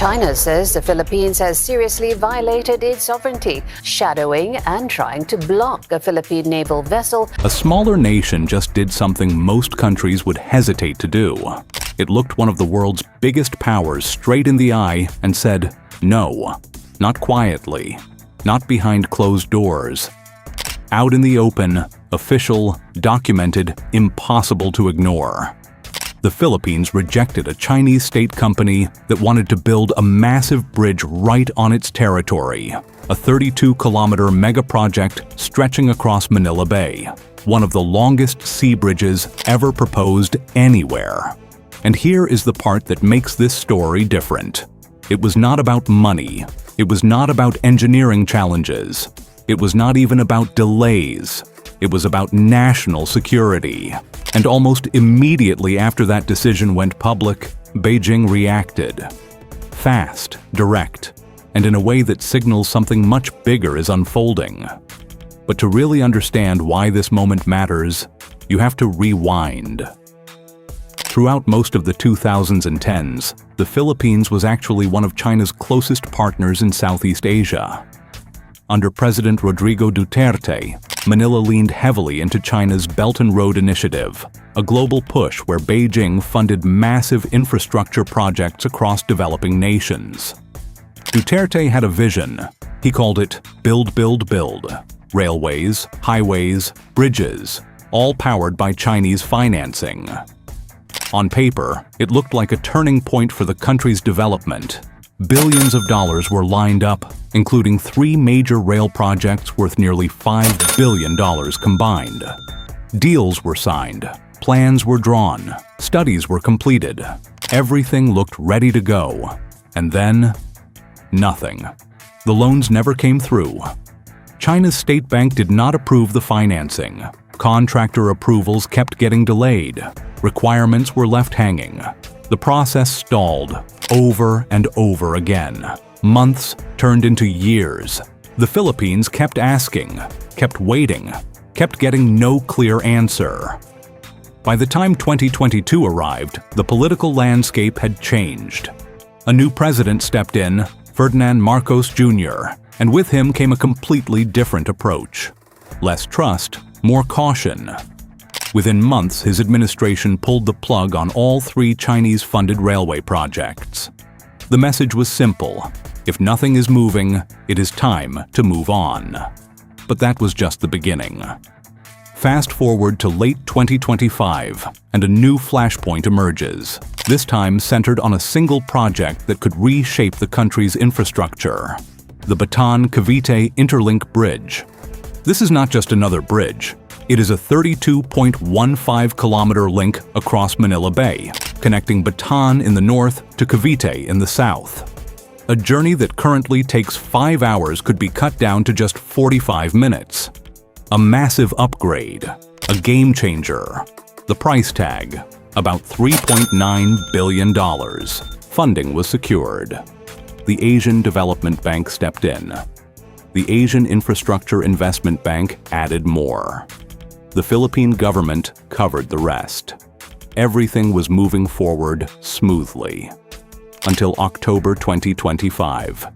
China says the Philippines has seriously violated its sovereignty, shadowing and trying to block a Philippine naval vessel. A smaller nation just did something most countries would hesitate to do. It looked one of the world's biggest powers straight in the eye and said, no, not quietly, not behind closed doors. Out in the open, official, documented, impossible to ignore. The Philippines rejected a Chinese state company that wanted to build a massive bridge right on its territory, a 32-kilometer mega project stretching across Manila Bay, one of the longest sea bridges ever proposed anywhere. And here is the part that makes this story different. It was not about money. It was not about engineering challenges. It was not even about delays. It was about national security. And almost immediately after that decision went public, Beijing reacted. Fast, direct, and in a way that signals something much bigger is unfolding. But to really understand why this moment matters, you have to rewind. Throughout most of the 2000s and 10s, the Philippines was actually one of China's closest partners in Southeast Asia. Under President Rodrigo Duterte, Manila leaned heavily into China's Belt and Road Initiative, a global push where Beijing funded massive infrastructure projects across developing nations. Duterte had a vision. He called it Build, Build, Build. Railways, highways, bridges, all powered by Chinese financing. On paper, it looked like a turning point for the country's development. Billions of dollars were lined up, including 3 major rail projects worth nearly $5 billion combined. Deals were signed, plans were drawn, studies were completed. Everything looked ready to go. And then, nothing. The loans never came through. China's state bank did not approve the financing. Contractor approvals kept getting delayed. Requirements were left hanging. The process stalled over and over again. Months turned into years. The Philippines kept asking, kept waiting, kept getting no clear answer. By the time 2022 arrived, the political landscape had changed. A new president stepped in, Ferdinand Marcos Jr., and with him came a completely different approach. Less trust, more caution. Within months, his administration pulled the plug on all 3 Chinese-funded railway projects. The message was simple. If nothing is moving, it is time to move on. But that was just the beginning. Fast forward to late 2025, and a new flashpoint emerges, this time centered on a single project that could reshape the country's infrastructure: the Bataan-Cavite Interlink Bridge. This is not just another bridge. It is a 32.15-kilometer link across Manila Bay, connecting Bataan in the north to Cavite in the south. A journey that currently takes 5 hours could be cut down to just 45 minutes. A massive upgrade, a game changer. The price tag, about $3.9 billion. Funding was secured. The Asian Development Bank stepped in. The Asian Infrastructure Investment Bank added more. The Philippine government covered the rest. Everything was moving forward smoothly. Until October 2025.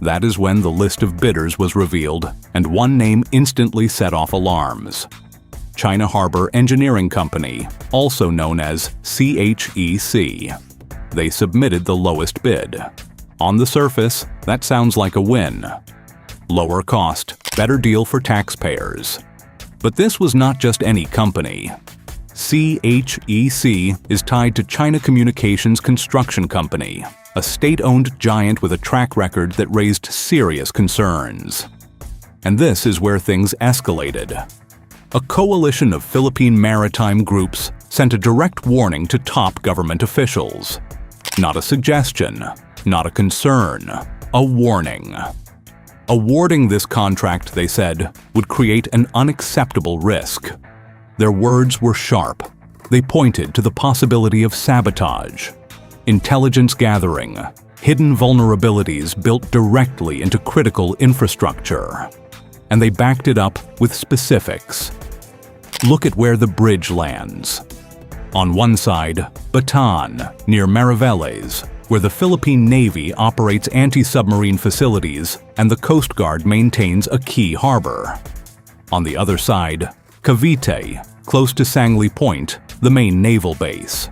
That is when the list of bidders was revealed, and one name instantly set off alarms. China Harbor Engineering Company, also known as CHEC. They submitted the lowest bid. On the surface, that sounds like a win. Lower cost, better deal for taxpayers. But this was not just any company. CHEC is tied to China Communications Construction Company, a state-owned giant with a track record that raised serious concerns. And this is where things escalated. A coalition of Philippine maritime groups sent a direct warning to top government officials. Not a suggestion, not a concern, a warning. Awarding this contract, they said, would create an unacceptable risk. Their words were sharp. They pointed to the possibility of sabotage, intelligence gathering, hidden vulnerabilities built directly into critical infrastructure. And they backed it up with specifics. Look at where the bridge lands. On one side, Bataan, near Mariveles, where the Philippine Navy operates anti-submarine facilities and the Coast Guard maintains a key harbor. On the other side, Cavite, close to Sangley Point, the main naval base.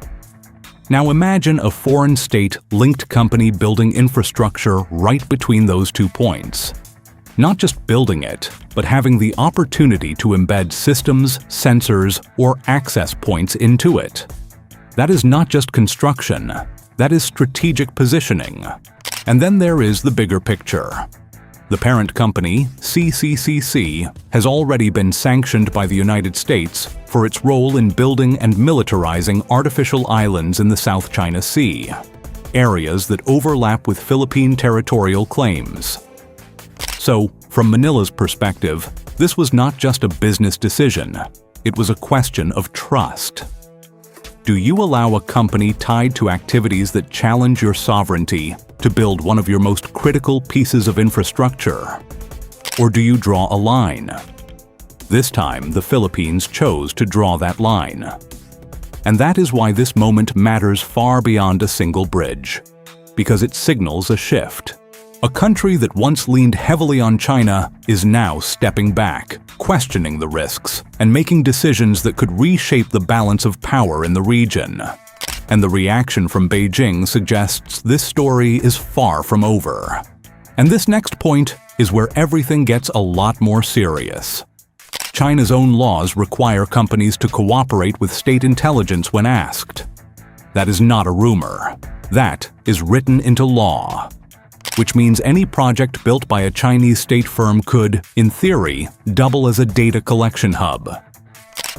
Now imagine a foreign state-linked company building infrastructure right between those 2 points. Not just building it, but having the opportunity to embed systems, sensors, or access points into it. That is not just construction, that is strategic positioning. And then there is the bigger picture. The parent company, CCCC, has already been sanctioned by the United States for its role in building and militarizing artificial islands in the South China Sea, areas that overlap with Philippine territorial claims. So, from Manila's perspective, this was not just a business decision, it was a question of trust. Do you allow a company tied to activities that challenge your sovereignty to build one of your most critical pieces of infrastructure? Or do you draw a line? This time, the Philippines chose to draw that line. And that is why this moment matters far beyond a single bridge, because it signals a shift. A country that once leaned heavily on China is now stepping back, questioning the risks, and making decisions that could reshape the balance of power in the region. And the reaction from Beijing suggests this story is far from over. And this next point is where everything gets a lot more serious. China's own laws require companies to cooperate with state intelligence when asked. That is not a rumor. That is written into law. Which means any project built by a Chinese state firm could, in theory, double as a data collection hub.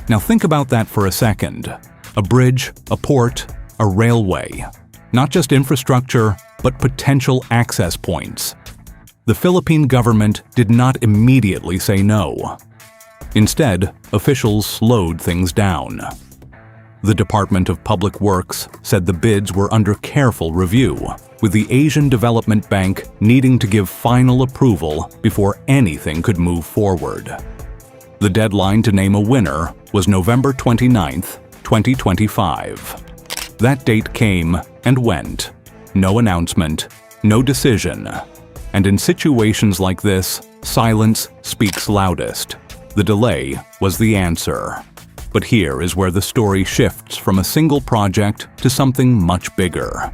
Now think about that for a second. A bridge, a port, a railway. Not just infrastructure, but potential access points. The Philippine government did not immediately say no. Instead, officials slowed things down. The Department of Public Works said the bids were under careful review, with the Asian Development Bank needing to give final approval before anything could move forward. The deadline to name a winner was November 29, 2025. That date came and went. No announcement, no decision. And in situations like this, silence speaks loudest. The delay was the answer. But here is where the story shifts from a single project to something much bigger.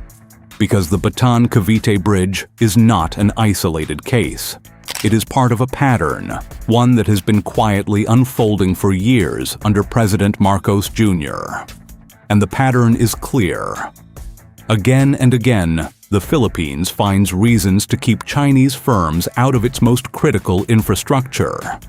Because the Bataan-Cavite Bridge is not an isolated case. It is part of a pattern, one that has been quietly unfolding for years under President Marcos Jr. And the pattern is clear. Again and again, the Philippines finds reasons to keep Chinese firms out of its most critical infrastructure.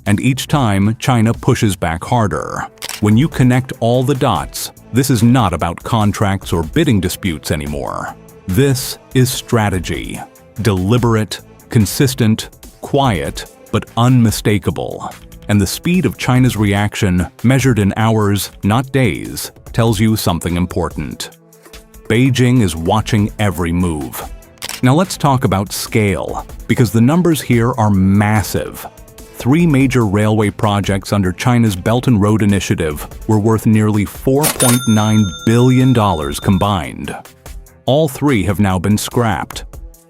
And each time, China pushes back harder. When you connect all the dots, this is not about contracts or bidding disputes anymore. This is strategy. Deliberate, consistent, quiet, but unmistakable. And the speed of China's reaction, measured in hours, not days, tells you something important. Beijing is watching every move. Now let's talk about scale, because the numbers here are massive. 3 major railway projects under China's Belt and Road Initiative were worth nearly $4.9 billion combined. All 3 have now been scrapped.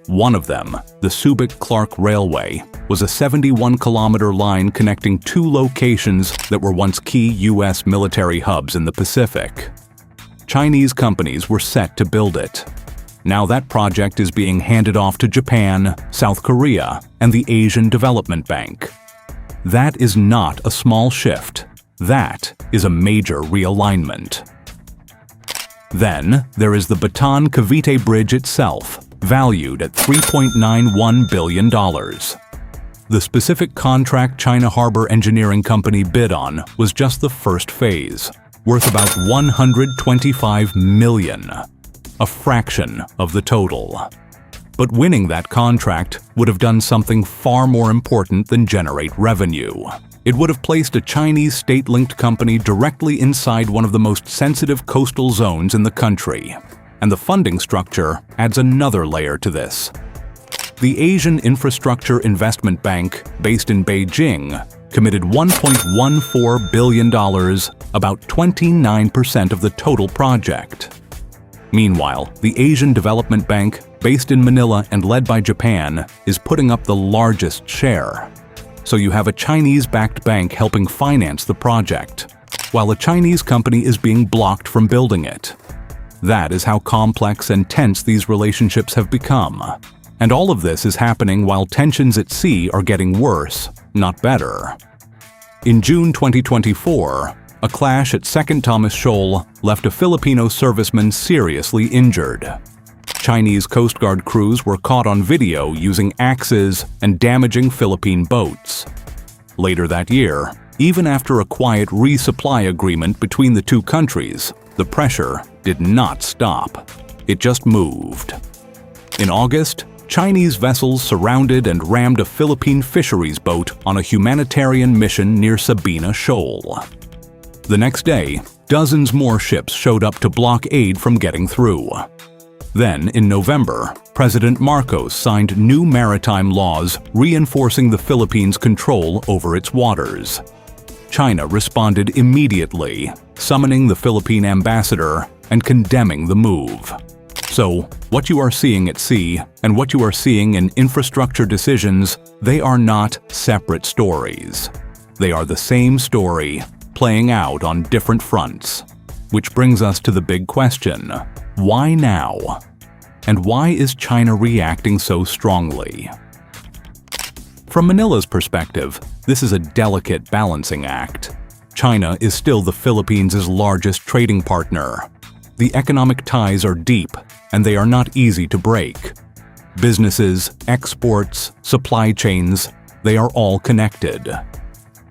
One of them, the Subic-Clark Railway, was a 71-kilometer line connecting 2 locations that were once key U.S. military hubs in the Pacific. Chinese companies were set to build it. Now that project is being handed off to Japan, South Korea, and the Asian Development Bank. That is not a small shift. That is a major realignment. Then, there is the Bataan-Cavite Bridge itself, valued at $3.91 billion. The specific contract China Harbor Engineering Company bid on was just the first phase, worth about $125 million, a fraction of the total. But winning that contract would have done something far more important than generate revenue. It would have placed a Chinese state-linked company directly inside one of the most sensitive coastal zones in the country. And the funding structure adds another layer to this. The Asian Infrastructure Investment Bank, based in Beijing, committed $1.14 billion, about 29% of the total project. Meanwhile, the Asian Development Bank, based in Manila and led by Japan, is putting up the largest share. So you have a Chinese-backed bank helping finance the project, while a Chinese company is being blocked from building it. That is how complex and tense these relationships have become. And all of this is happening while tensions at sea are getting worse, not better. In June 2024, a clash at Second Thomas Shoal left a Filipino serviceman seriously injured. Chinese Coast Guard crews were caught on video using axes and damaging Philippine boats. Later that year, even after a quiet resupply agreement between the two countries, the pressure did not stop. It just moved. In August, Chinese vessels surrounded and rammed a Philippine fisheries boat on a humanitarian mission near Sabina Shoal. The next day, dozens more ships showed up to block aid from getting through. Then, in November, President Marcos signed new maritime laws reinforcing the Philippines' control over its waters. China responded immediately, summoning the Philippine ambassador and condemning the move. So, what you are seeing at sea and what you are seeing in infrastructure decisions, they are not separate stories. They are the same story, playing out on different fronts. Which brings us to the big question: why now? And why is China reacting so strongly? From Manila's perspective, this is a delicate balancing act. China is still the Philippines' largest trading partner. The economic ties are deep, and they are not easy to break. Businesses, exports, supply chains, they are all connected.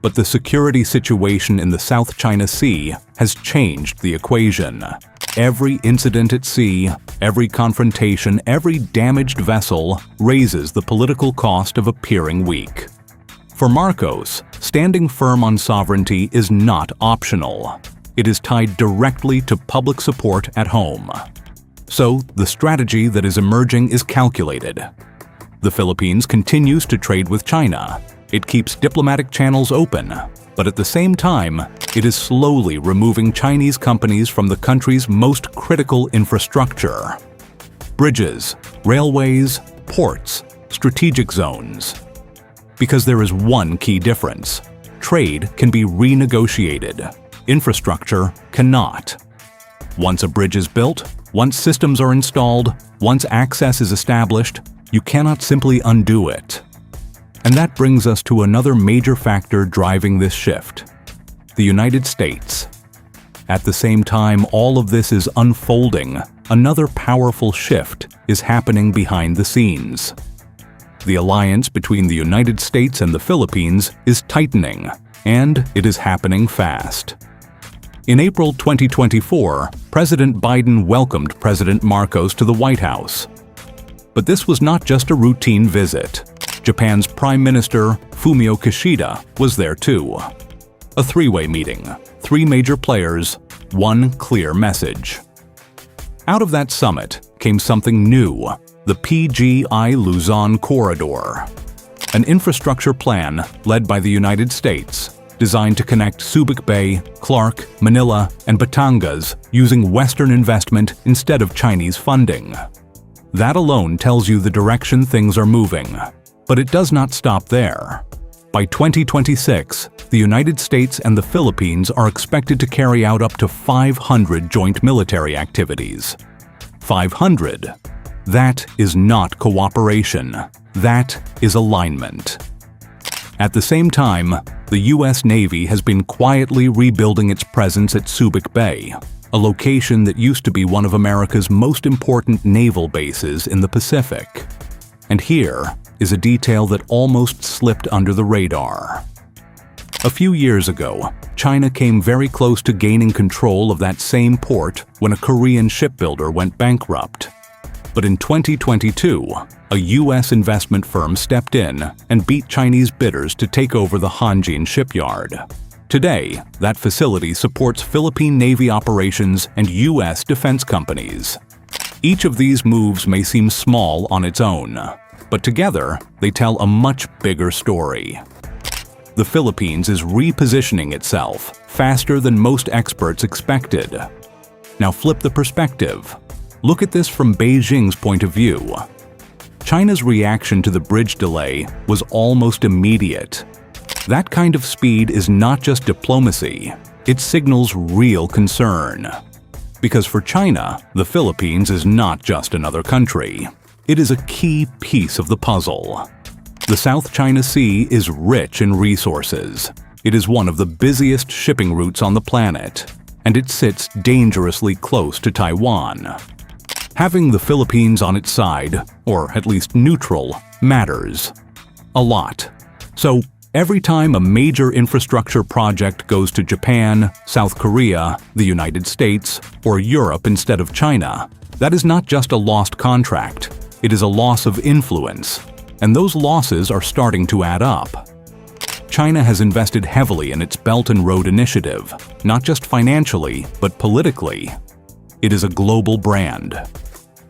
But the security situation in the South China Sea has changed the equation. Every incident at sea, every confrontation, every damaged vessel raises the political cost of appearing weak. For Marcos, standing firm on sovereignty is not optional. It is tied directly to public support at home. So, the strategy that is emerging is calculated. The Philippines continues to trade with China. It keeps diplomatic channels open, but at the same time, it is slowly removing Chinese companies from the country's most critical infrastructure. Bridges, railways, ports, strategic zones. Because there is one key difference: trade can be renegotiated. Infrastructure cannot. Once a bridge is built, once systems are installed, once access is established, you cannot simply undo it. And that brings us to another major factor driving this shift: the United States. At the same time all of this is unfolding, another powerful shift is happening behind the scenes. The alliance between the United States and the Philippines is tightening, and it is happening fast. In April 2024, President Biden welcomed President Marcos to the White House. But this was not just a routine visit. Japan's Prime Minister Fumio Kishida was there too. A three-way meeting, three major players, one clear message. Out of that summit came something new: the PGI Luzon Corridor, an infrastructure plan led by the United States, designed to connect Subic Bay, Clark, Manila, and Batangas using Western investment instead of Chinese funding. That alone tells you the direction things are moving. But it does not stop there. By 2026, the United States and the Philippines are expected to carry out up to 500 joint military activities. 500. That is not cooperation. That is alignment. At the same time, the U.S. Navy has been quietly rebuilding its presence at Subic Bay, a location that used to be one of America's most important naval bases in the Pacific. And here is a detail that almost slipped under the radar. A few years ago, China came very close to gaining control of that same port when a Korean shipbuilder went bankrupt. But in 2022, a U.S. investment firm stepped in and beat Chinese bidders to take over the Hanjin shipyard. Today, that facility supports Philippine Navy operations and U.S. defense companies. Each of these moves may seem small on its own, but together they tell a much bigger story. The Philippines is repositioning itself faster than most experts expected. Now flip the perspective. Look at this from Beijing's point of view. China's reaction to the bridge delay was almost immediate. That kind of speed is not just diplomacy, it signals real concern. Because for China, the Philippines is not just another country. It is a key piece of the puzzle. The South China Sea is rich in resources. It is one of the busiest shipping routes on the planet, and it sits dangerously close to Taiwan. Having the Philippines on its side, or at least neutral, matters a lot. So, every time a major infrastructure project goes to Japan, South Korea, the United States, or Europe instead of China, that is not just a lost contract, it is a loss of influence, and those losses are starting to add up. China has invested heavily in its Belt and Road Initiative, not just financially, but politically. It is a global brand.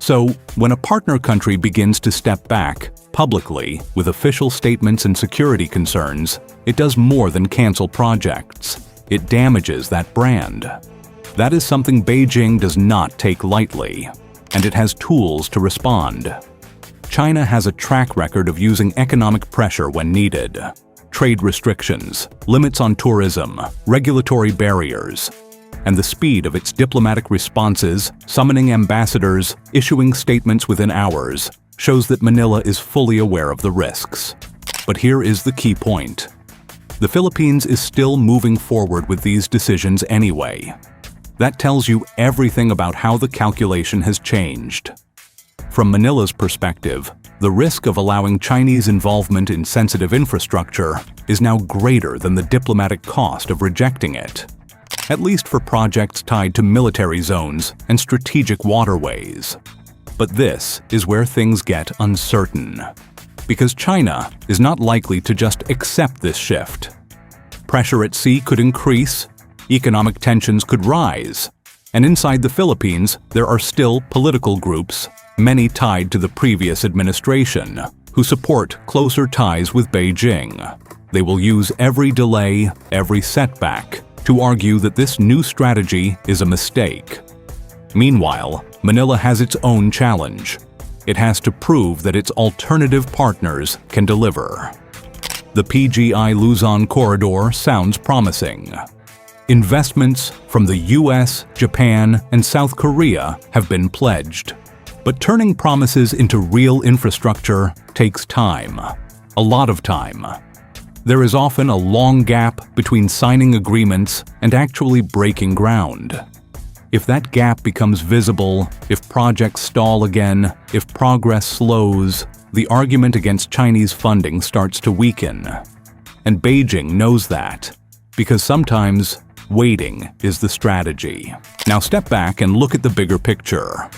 So, when a partner country begins to step back, publicly, with official statements and security concerns, it does more than cancel projects. It damages that brand. That is something Beijing does not take lightly, and it has tools to respond. China has a track record of using economic pressure when needed. Trade restrictions, limits on tourism, regulatory barriers, and the speed of its diplomatic responses, summoning ambassadors, issuing statements within hours, shows that Manila is fully aware of the risks. But here is the key point. The Philippines is still moving forward with these decisions anyway. That tells you everything about how the calculation has changed. From Manila's perspective, the risk of allowing Chinese involvement in sensitive infrastructure is now greater than the diplomatic cost of rejecting it, at least for projects tied to military zones and strategic waterways. But this is where things get uncertain, because China is not likely to just accept this shift. Pressure at sea could increase, economic tensions could rise, and inside the Philippines there are still political groups, many tied to the previous administration, who support closer ties with Beijing. They will use every delay, every setback, to argue that this new strategy is a mistake. Meanwhile, Manila has its own challenge. It has to prove that its alternative partners can deliver. The PGI-Luzon corridor sounds promising. Investments from the US, Japan, and South Korea have been pledged. But turning promises into real infrastructure takes time. A lot of time. There is often a long gap between signing agreements and actually breaking ground. If that gap becomes visible, if projects stall again, if progress slows, the argument against Chinese funding starts to weaken. And Beijing knows that, because sometimes waiting is the strategy. Now step back and look at the bigger picture.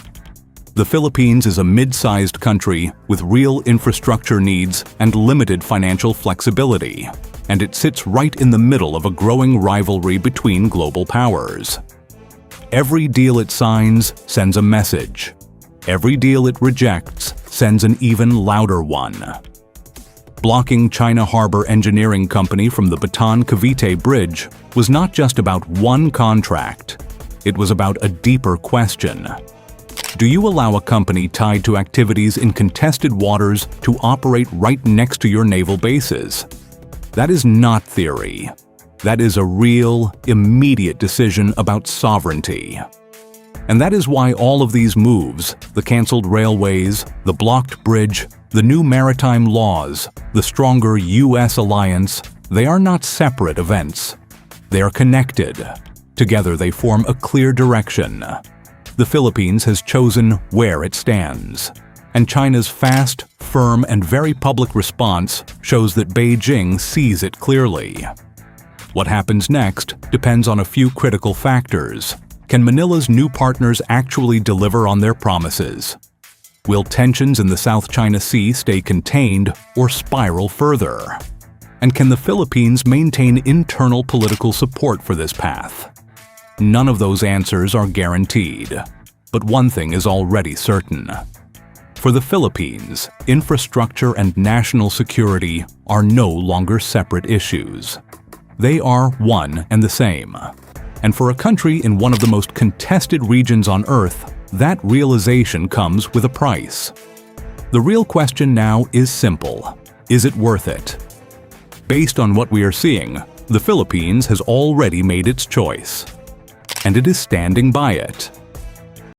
The Philippines is a mid-sized country with real infrastructure needs and limited financial flexibility, and it sits right in the middle of a growing rivalry between global powers. Every deal it signs sends a message. Every deal it rejects sends an even louder one. Blocking China Harbor Engineering Company from the Bataan-Cavite Bridge was not just about one contract. It was about a deeper question. Do you allow a company tied to activities in contested waters to operate right next to your naval bases? That is not theory. That is a real, immediate decision about sovereignty. And that is why all of these moves, the canceled railways, the blocked bridge, the new maritime laws, the stronger US alliance, they are not separate events. They are connected. Together they form a clear direction. The Philippines has chosen where it stands. And China's fast, firm, and very public response shows that Beijing sees it clearly. What happens next depends on a few critical factors. Can Manila's new partners actually deliver on their promises? Will tensions in the South China Sea stay contained or spiral further? And can the Philippines maintain internal political support for this path? None of those answers are guaranteed, but one thing is already certain. For the Philippines, infrastructure and national security are no longer separate issues. They are one and the same. And for a country in one of the most contested regions on Earth, that realization comes with a price. The real question now is simple. Is it worth it? Based on what we are seeing, the Philippines has already made its choice. And it is standing by it.